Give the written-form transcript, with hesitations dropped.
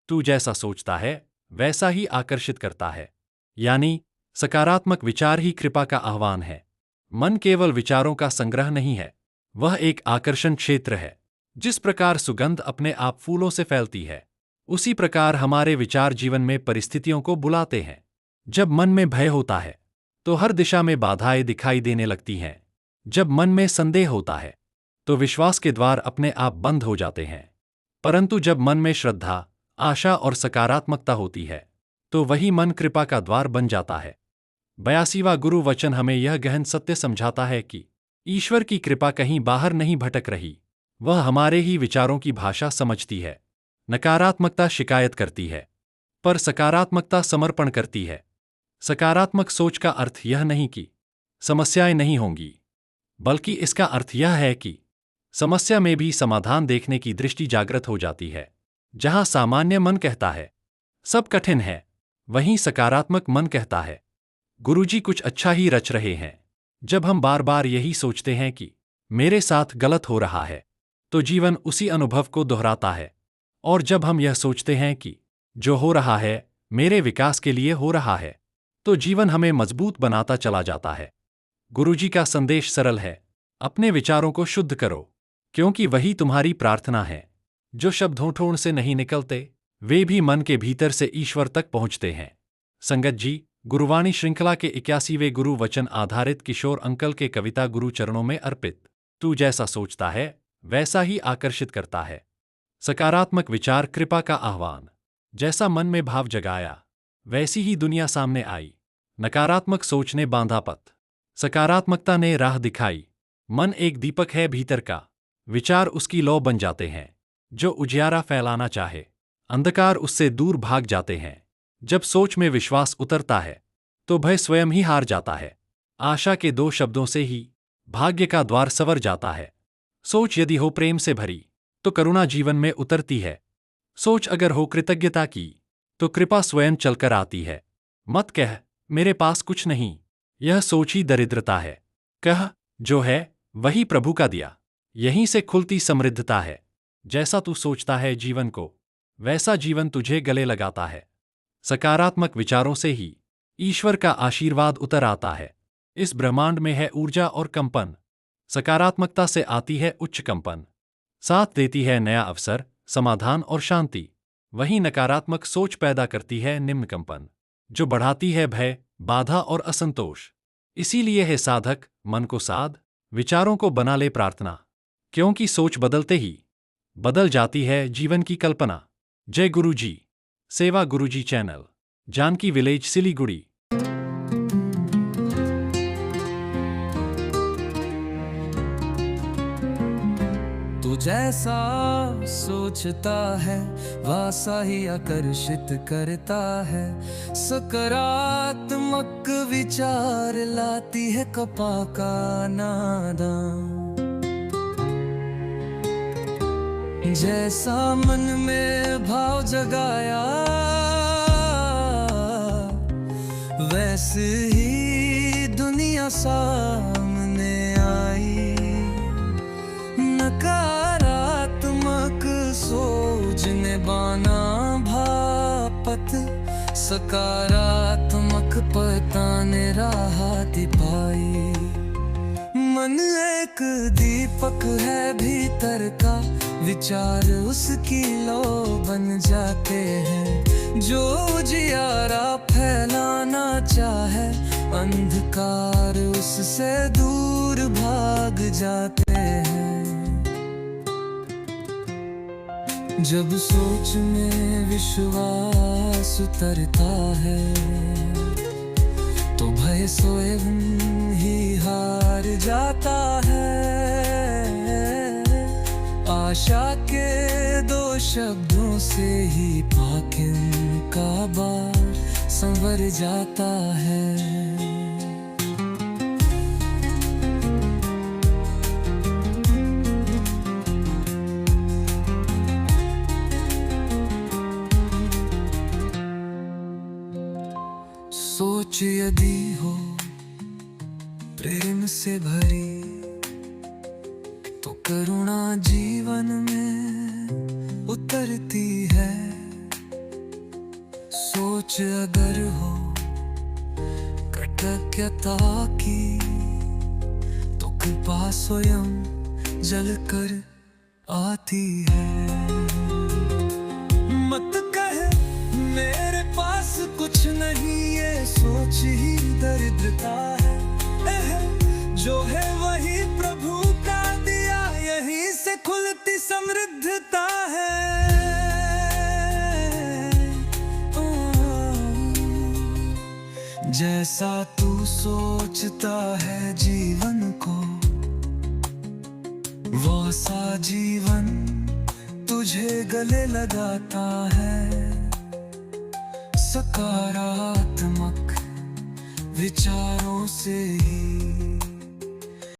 तू जैसा सोचता है वैसा ही आकर्षित करता है। यानी सकारात्मक विचार ही कृपा का आह्वान है। मन केवल विचारों का संग्रह नहीं है, वह एक आकर्षण क्षेत्र है। जिस प्रकार सुगंध अपने आप फूलों से फैलती है, उसी प्रकार हमारे विचार जीवन में परिस्थितियों को बुलाते हैं। जब मन में भय होता है तो हर दिशा में बाधाएं दिखाई देने लगती हैं। जब मन में संदेह होता है तो विश्वास के द्वार अपने आप बंद हो जाते हैं। परंतु जब मन में श्रद्धा, आशा और सकारात्मकता होती है तो वही मन कृपा का द्वार बन जाता है। 82वां गुरु वचन हमें यह गहन सत्य समझाता है कि ईश्वर की कृपा कहीं बाहर नहीं भटक रही, वह हमारे ही विचारों की भाषा समझती है। नकारात्मकता शिकायत करती है, पर सकारात्मकता समर्पण करती है। सकारात्मक सोच का अर्थ यह नहीं कि समस्याएं नहीं होंगी, बल्कि इसका अर्थ यह है कि समस्या में भी समाधान देखने की दृष्टि जागृत हो जाती है। जहां सामान्य मन कहता है सब कठिन है, वहीं सकारात्मक मन कहता है गुरुजी कुछ अच्छा ही रच रहे हैं। जब हम बार बार यही सोचते हैं कि मेरे साथ गलत हो रहा है, तो जीवन उसी अनुभव को दोहराता है। और जब हम यह सोचते हैं कि जो हो रहा है मेरे विकास के लिए हो रहा है, तो जीवन हमें मजबूत बनाता चला जाता है। गुरुजी का संदेश सरल है, अपने विचारों को शुद्ध करो, क्योंकि वही तुम्हारी प्रार्थना है। जो शब्द होठों से नहीं निकलते, वे भी मन के भीतर से ईश्वर तक पहुंचते हैं। संगत जी, गुरुवाणी श्रृंखला के 81वें गुरु वचन आधारित किशोर अंकल के कविता गुरु चरणों में अर्पित। तू जैसा सोचता है वैसा ही आकर्षित करता है। सकारात्मक विचार कृपा का आह्वान। जैसा मन में भाव जगाया, वैसी ही दुनिया सामने आई। नकारात्मक सोच ने बांधा पथ, सकारात्मकता ने राह दिखाई। मन एक दीपक है भीतर का, विचार उसकी लौ बन जाते हैं। जो उजियारा फैलाना चाहे, अंधकार उससे दूर भाग जाते हैं। जब सोच में विश्वास उतरता है तो भय स्वयं ही हार जाता है। आशा के दो शब्दों से ही भाग्य का द्वार संवर जाता है। सोच यदि हो प्रेम से भरी तो करुणा जीवन में उतरती है। सोच अगर हो कृतज्ञता की तो कृपा स्वयं चलकर आती है। मत कह मेरे पास कुछ नहीं, यह सोच ही दरिद्रता है। कह जो है वही प्रभु का दिया, यहीं से खुलती समृद्धता है। जैसा तू सोचता है जीवन को, वैसा जीवन तुझे गले लगाता है। सकारात्मक विचारों से ही ईश्वर का आशीर्वाद उतर आता है। इस ब्रह्मांड में है ऊर्जा और कंपन। सकारात्मकता से आती है उच्च कंपन, साथ देती है नया अवसर, समाधान और शांति। वहीं नकारात्मक सोच पैदा करती है निम्न कंपन, जो बढ़ाती है भय, बाधा और असंतोष। इसीलिए है साधक मन को साध, विचारों को बना ले प्रार्थना, क्योंकि सोच बदलते ही बदल जाती है जीवन की कल्पना। जय गुरु जी। सेवा गुरुजी चैनल, जानकी विलेज, सिलीगुड़ी। तू जैसा सोचता है वैसा ही आकर्षित करता है। सकारात्मक विचार लाती है कृपा का नादान। जैसा मन में भाव जगाया, वैसे ही दुनिया सामने आई। नकारात्मक सोच ने बाना भापत, सकारात्मक पता ने राह दिखाई। मन एक दीपक है भीतर का, विचार उसकी लौ बन जाते हैं। जो उजियारा फैलाना चाहे, अंधकार उससे दूर भाग जाते हैं। जब सोच में विश्वास उतरता है तो भय स्वयं ही हार जाता है। आशा के दो शब्दों से ही पाकिन का बार संवर जाता है। सोच यदि हो प्रेम से भरी तो करुणा जीवन में उतरती है। सोच अगर हो कृतज्ञता की, तो कृपा स्वयं जल कर आती है। मत कहे मेरे पास कुछ नहीं, ये सोच ही दरिद्रता है। जो है वही प्रभु का दिया, यहीं से खुलती समृद्धता है। जैसा तू सोचता है जीवन को, वैसा जीवन तुझे गले लगाता है। सकारात्मक विचारों से ही